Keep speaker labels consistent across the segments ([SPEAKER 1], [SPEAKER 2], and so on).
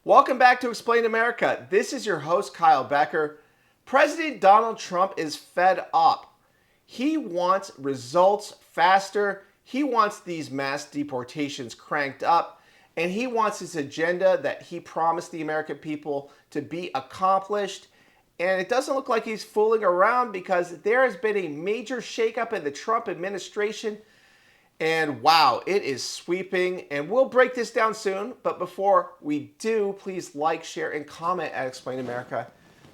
[SPEAKER 1] Welcome back to Explain America. This is your host, Kyle Becker. President Donald Trump is fed up. He wants results faster. He wants these mass deportations cranked up. And he wants his agenda that he promised the American people to be accomplished. And it doesn't look like he's fooling around because there has been a major shakeup in the Trump administration. And wow, it is sweeping. And we'll break this down soon. But before we do, please like, share, and comment at Explain America.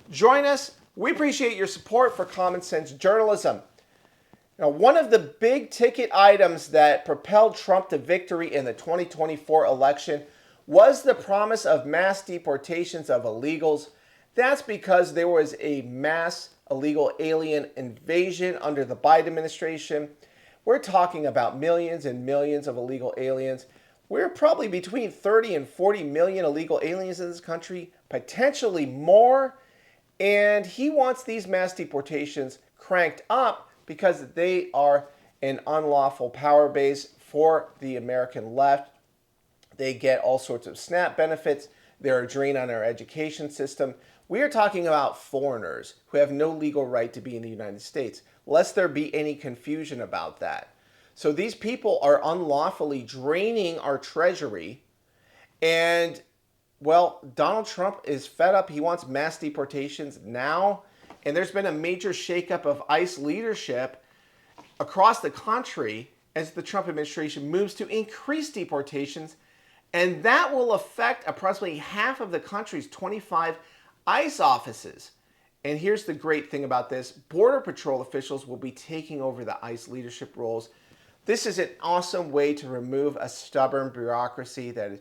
[SPEAKER 1] Join us. We appreciate your support for common sense journalism. Now, one of the big ticket items that propelled Trump to victory in the 2024 election was the promise of mass deportations of illegals. That's because there was a mass illegal alien invasion under the Biden administration. We're talking about millions and millions of illegal aliens. We're probably between 30 and 40 million illegal aliens in this country, potentially more. And he wants these mass deportations cranked up because they are an unlawful power base for the American left. They get all sorts of SNAP benefits. They're a drain on our education system. We are talking about foreigners who have no legal right to be in the United States, lest there be any confusion about that. So these people are unlawfully draining our treasury. And, well, Donald Trump is fed up. He wants mass deportations now. And there's been a major shakeup of ICE leadership across the country as the Trump administration moves to increase deportations. And that will affect approximately half of the country's 25 ICE offices. And here's the great thing about this. Border Patrol officials will be taking over the ICE leadership roles. This is an awesome way to remove a stubborn bureaucracy that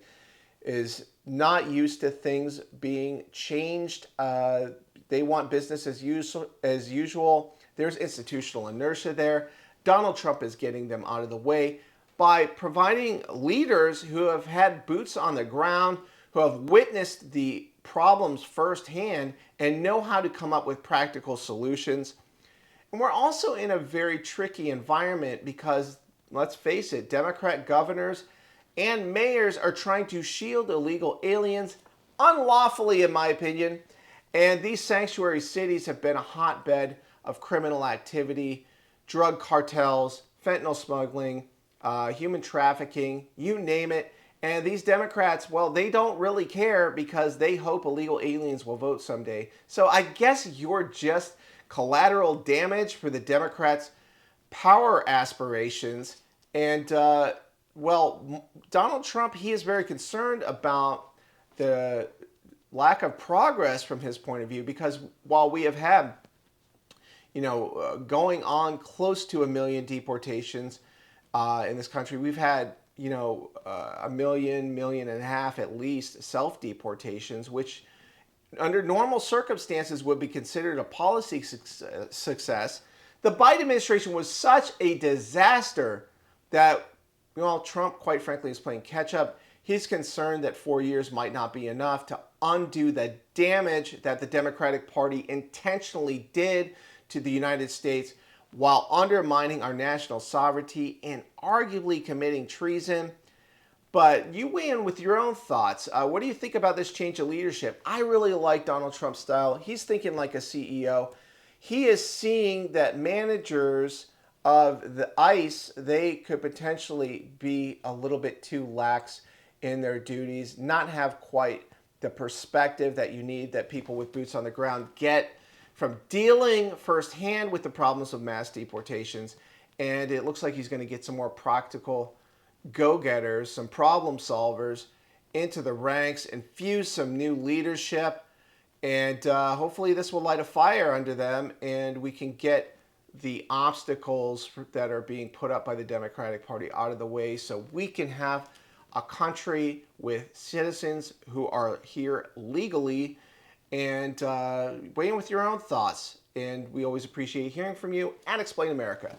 [SPEAKER 1] is not used to things being changed. They want business as usual. There's institutional inertia there. Donald Trump is getting them out of the way by providing leaders who have had boots on the ground, who have witnessed the problems firsthand and know how to come up with practical solutions. And we're also in a very tricky environment because, let's face it, Democrat governors and mayors are trying to shield illegal aliens unlawfully, in my opinion. And these sanctuary cities have been a hotbed of criminal activity, drug cartels, fentanyl smuggling, human trafficking, you name it. And these Democrats, well, they don't really care because they hope illegal aliens will vote someday. So I guess you're just collateral damage for the Democrats' power aspirations. And, well, Donald Trump, he is very concerned about the lack of progress from his point of view because while we have had, going on close to 1 million deportations in this country, we've had a million and a half at least self-deportations, which under normal circumstances would be considered a policy success. The Biden administration was such a disaster that, Trump, quite frankly, is playing catch-up. He's concerned that 4 years might not be enough to undo the damage that the Democratic Party intentionally did to the United States while undermining our national sovereignty and arguably committing treason. But you weigh in with your own thoughts. What do you think about this change of leadership? I really like Donald Trump's style. He's thinking like a CEO. He is seeing that managers of the ICE, they could potentially be a little bit too lax in their duties, not have quite the perspective that you need that people with boots on the ground get from dealing firsthand with the problems of mass deportations. And it looks like he's going to get some more practical go-getters, some problem solvers into the ranks, infuse some new leadership, and hopefully this will light a fire under them and we can get the obstacles that are being put up by the Democratic Party out of the way so we can have a country with citizens who are here legally. And weigh in with your own thoughts. And we always appreciate hearing from you at Explain America.